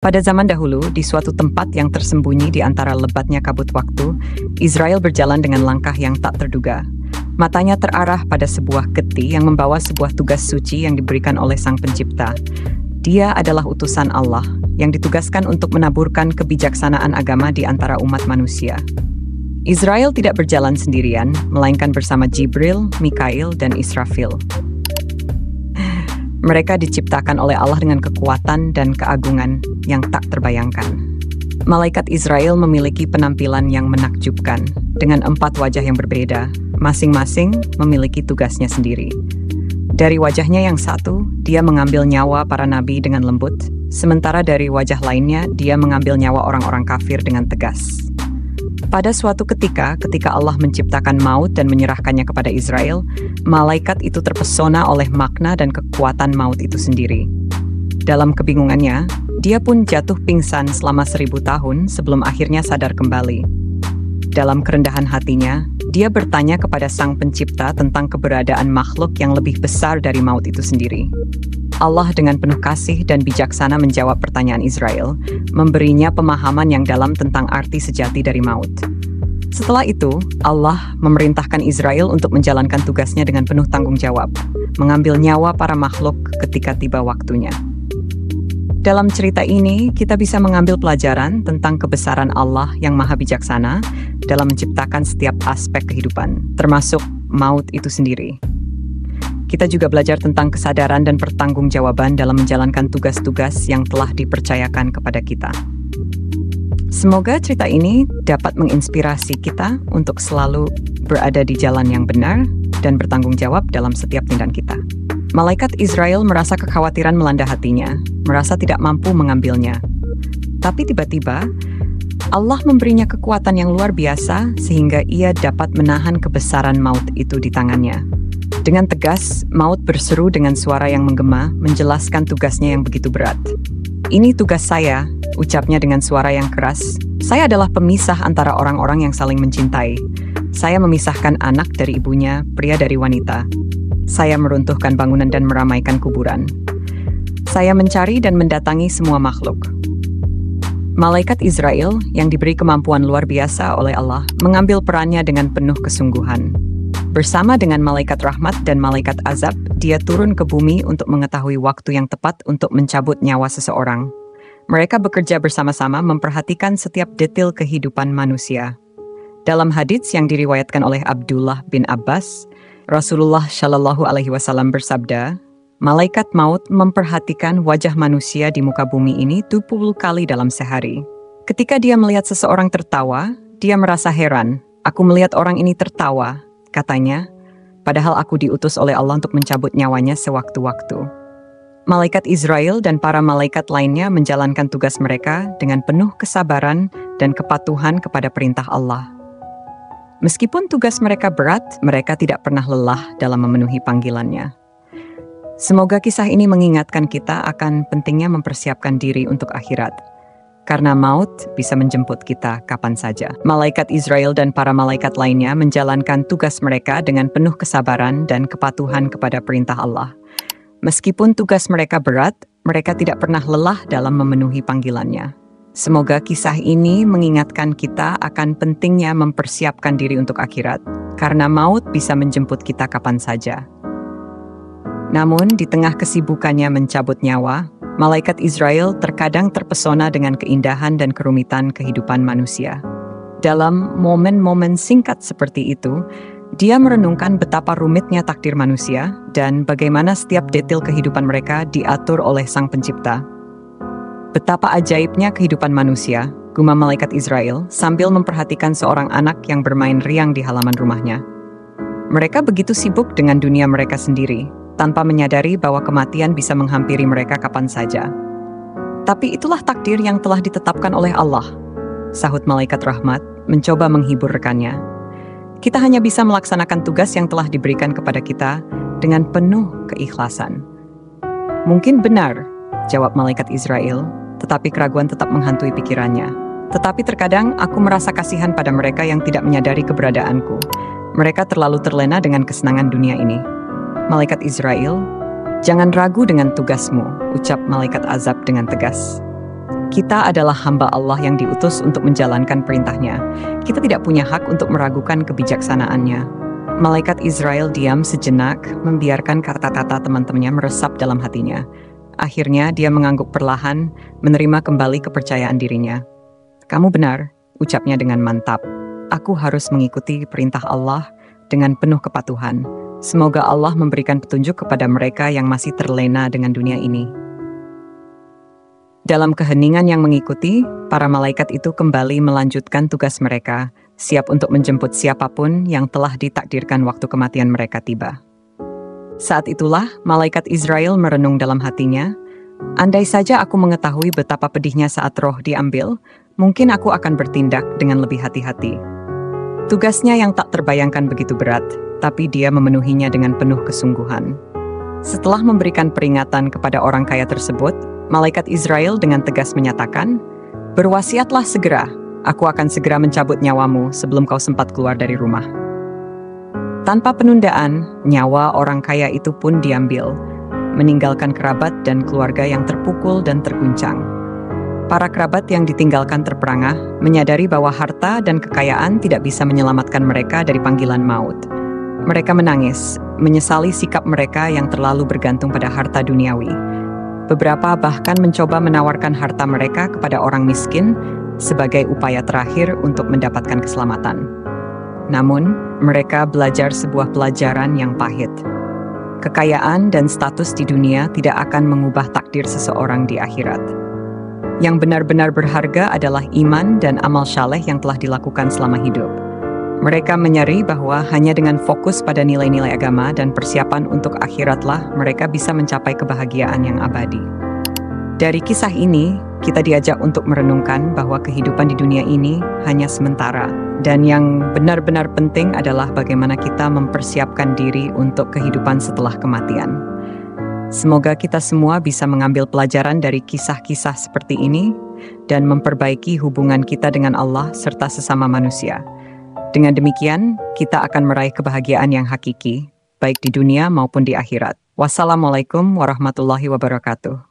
Pada zaman dahulu, di suatu tempat yang tersembunyi di antara lebatnya kabut waktu, Israel berjalan dengan langkah yang tak terduga. Matanya terarah pada sebuah keti yang membawa sebuah tugas suci yang diberikan oleh Sang Pencipta. Dia adalah utusan Allah yang ditugaskan untuk menaburkan kebijaksanaan agama di antara umat manusia. Israel tidak berjalan sendirian, melainkan bersama Jibril, Mikail, dan Israfil. Mereka diciptakan oleh Allah dengan kekuatan dan keagungan yang tak terbayangkan. Malaikat Israel memiliki penampilan yang menakjubkan, dengan 4 wajah yang berbeda, masing-masing memiliki tugasnya sendiri. Dari wajahnya yang satu, dia mengambil nyawa para nabi dengan lembut, sementara dari wajah lainnya, dia mengambil nyawa orang-orang kafir dengan tegas. Pada suatu ketika Allah menciptakan maut dan menyerahkannya kepada Israel, malaikat itu terpesona oleh makna dan kekuatan maut itu sendiri. Dalam kebingungannya, dia pun jatuh pingsan selama 1000 tahun sebelum akhirnya sadar kembali. Dalam kerendahan hatinya, dia bertanya kepada Sang Pencipta tentang keberadaan makhluk yang lebih besar dari maut itu sendiri. Allah dengan penuh kasih dan bijaksana menjawab pertanyaan Israel, memberinya pemahaman yang dalam tentang arti sejati dari maut. Setelah itu, Allah memerintahkan Israel untuk menjalankan tugasnya dengan penuh tanggung jawab, mengambil nyawa para makhluk ketika tiba waktunya. Dalam cerita ini, kita bisa mengambil pelajaran tentang kebesaran Allah yang maha bijaksana dalam menciptakan setiap aspek kehidupan, termasuk maut itu sendiri. Kita juga belajar tentang kesadaran dan pertanggungjawaban dalam menjalankan tugas-tugas yang telah dipercayakan kepada kita. Semoga cerita ini dapat menginspirasi kita untuk selalu berada di jalan yang benar dan bertanggung jawab dalam setiap tindakan kita. Malaikat Israel merasa kekhawatiran melanda hatinya, merasa tidak mampu mengambilnya. Tapi tiba-tiba, Allah memberinya kekuatan yang luar biasa sehingga ia dapat menahan kebesaran maut itu di tangannya. Dengan tegas, maut berseru dengan suara yang menggema, menjelaskan tugasnya yang begitu berat. "Ini tugas saya," ucapnya dengan suara yang keras. "Saya adalah pemisah antara orang-orang yang saling mencintai. Saya memisahkan anak dari ibunya, pria dari wanita. Saya meruntuhkan bangunan dan meramaikan kuburan. Saya mencari dan mendatangi semua makhluk." Malaikat Israel yang diberi kemampuan luar biasa oleh Allah mengambil perannya dengan penuh kesungguhan. Bersama dengan malaikat rahmat dan malaikat azab, dia turun ke bumi untuk mengetahui waktu yang tepat untuk mencabut nyawa seseorang. Mereka bekerja bersama-sama memperhatikan setiap detail kehidupan manusia. Dalam hadits yang diriwayatkan oleh Abdullah bin Abbas, Rasulullah Shallallahu Alaihi Wasallam bersabda, "Malaikat maut memperhatikan wajah manusia di muka bumi ini 20 kali dalam sehari. Ketika dia melihat seseorang tertawa, dia merasa heran. 'Aku melihat orang ini tertawa,' katanya, padahal aku diutus oleh Allah untuk mencabut nyawanya sewaktu-waktu." Malaikat Israel dan para malaikat lainnya menjalankan tugas mereka dengan penuh kesabaran dan kepatuhan kepada perintah Allah. Meskipun tugas mereka berat, mereka tidak pernah lelah dalam memenuhi panggilannya. Semoga kisah ini mengingatkan kita akan pentingnya mempersiapkan diri untuk akhirat. Karena maut bisa menjemput kita kapan saja. Malaikat Israel dan para malaikat lainnya menjalankan tugas mereka dengan penuh kesabaran dan kepatuhan kepada perintah Allah. Meskipun tugas mereka berat, mereka tidak pernah lelah dalam memenuhi panggilannya. Semoga kisah ini mengingatkan kita akan pentingnya mempersiapkan diri untuk akhirat, karena maut bisa menjemput kita kapan saja. Namun, di tengah kesibukannya mencabut nyawa, malaikat Israel terkadang terpesona dengan keindahan dan kerumitan kehidupan manusia. Dalam momen-momen singkat seperti itu, dia merenungkan betapa rumitnya takdir manusia dan bagaimana setiap detail kehidupan mereka diatur oleh Sang Pencipta. Betapa ajaibnya kehidupan manusia, gumam malaikat Israel sambil memperhatikan seorang anak yang bermain riang di halaman rumahnya. Mereka begitu sibuk dengan dunia mereka sendiri, tanpa menyadari bahwa kematian bisa menghampiri mereka kapan saja. "Tapi itulah takdir yang telah ditetapkan oleh Allah," sahut malaikat rahmat, mencoba menghibur rekannya. "Kita hanya bisa melaksanakan tugas yang telah diberikan kepada kita dengan penuh keikhlasan." "Mungkin benar," jawab malaikat Israel, tetapi keraguan tetap menghantui pikirannya. "Tetapi terkadang aku merasa kasihan pada mereka yang tidak menyadari keberadaanku. Mereka terlalu terlena dengan kesenangan dunia ini." Malaikat Israel, "Jangan ragu dengan tugasmu," ucap malaikat azab dengan tegas. Kita adalah hamba Allah yang diutus untuk menjalankan perintahnya. Kita tidak punya hak untuk meragukan kebijaksanaannya. Malaikat Israel diam sejenak, membiarkan kata-kata teman-temannya meresap dalam hatinya. Akhirnya dia mengangguk perlahan, menerima kembali kepercayaan dirinya. "Kamu benar," ucapnya dengan mantap. "Aku harus mengikuti perintah Allah dengan penuh kepatuhan. Semoga Allah memberikan petunjuk kepada mereka yang masih terlena dengan dunia ini." Dalam keheningan yang mengikuti, para malaikat itu kembali melanjutkan tugas mereka, siap untuk menjemput siapapun yang telah ditakdirkan waktu kematian mereka tiba. Saat itulah, malaikat Israel merenung dalam hatinya, "Andai saja aku mengetahui betapa pedihnya saat roh diambil, mungkin aku akan bertindak dengan lebih hati-hati." Tugasnya yang tak terbayangkan begitu berat, tapi dia memenuhinya dengan penuh kesungguhan. Setelah memberikan peringatan kepada orang kaya tersebut, malaikat Israel dengan tegas menyatakan, "Berwasiatlah segera, aku akan segera mencabut nyawamu sebelum kau sempat keluar dari rumah." Tanpa penundaan, nyawa orang kaya itu pun diambil, meninggalkan kerabat dan keluarga yang terpukul dan terguncang. Para kerabat yang ditinggalkan terperangah, menyadari bahwa harta dan kekayaan tidak bisa menyelamatkan mereka dari panggilan maut. Mereka menangis, menyesali sikap mereka yang terlalu bergantung pada harta duniawi. Beberapa bahkan mencoba menawarkan harta mereka kepada orang miskin sebagai upaya terakhir untuk mendapatkan keselamatan. Namun, mereka belajar sebuah pelajaran yang pahit. Kekayaan dan status di dunia tidak akan mengubah takdir seseorang di akhirat. Yang benar-benar berharga adalah iman dan amal saleh yang telah dilakukan selama hidup. Mereka menyadari bahwa hanya dengan fokus pada nilai-nilai agama dan persiapan untuk akhiratlah mereka bisa mencapai kebahagiaan yang abadi. Dari kisah ini, kita diajak untuk merenungkan bahwa kehidupan di dunia ini hanya sementara, dan yang benar-benar penting adalah bagaimana kita mempersiapkan diri untuk kehidupan setelah kematian. Semoga kita semua bisa mengambil pelajaran dari kisah-kisah seperti ini dan memperbaiki hubungan kita dengan Allah serta sesama manusia. Dengan demikian, kita akan meraih kebahagiaan yang hakiki, baik di dunia maupun di akhirat. Wassalamualaikum warahmatullahi wabarakatuh.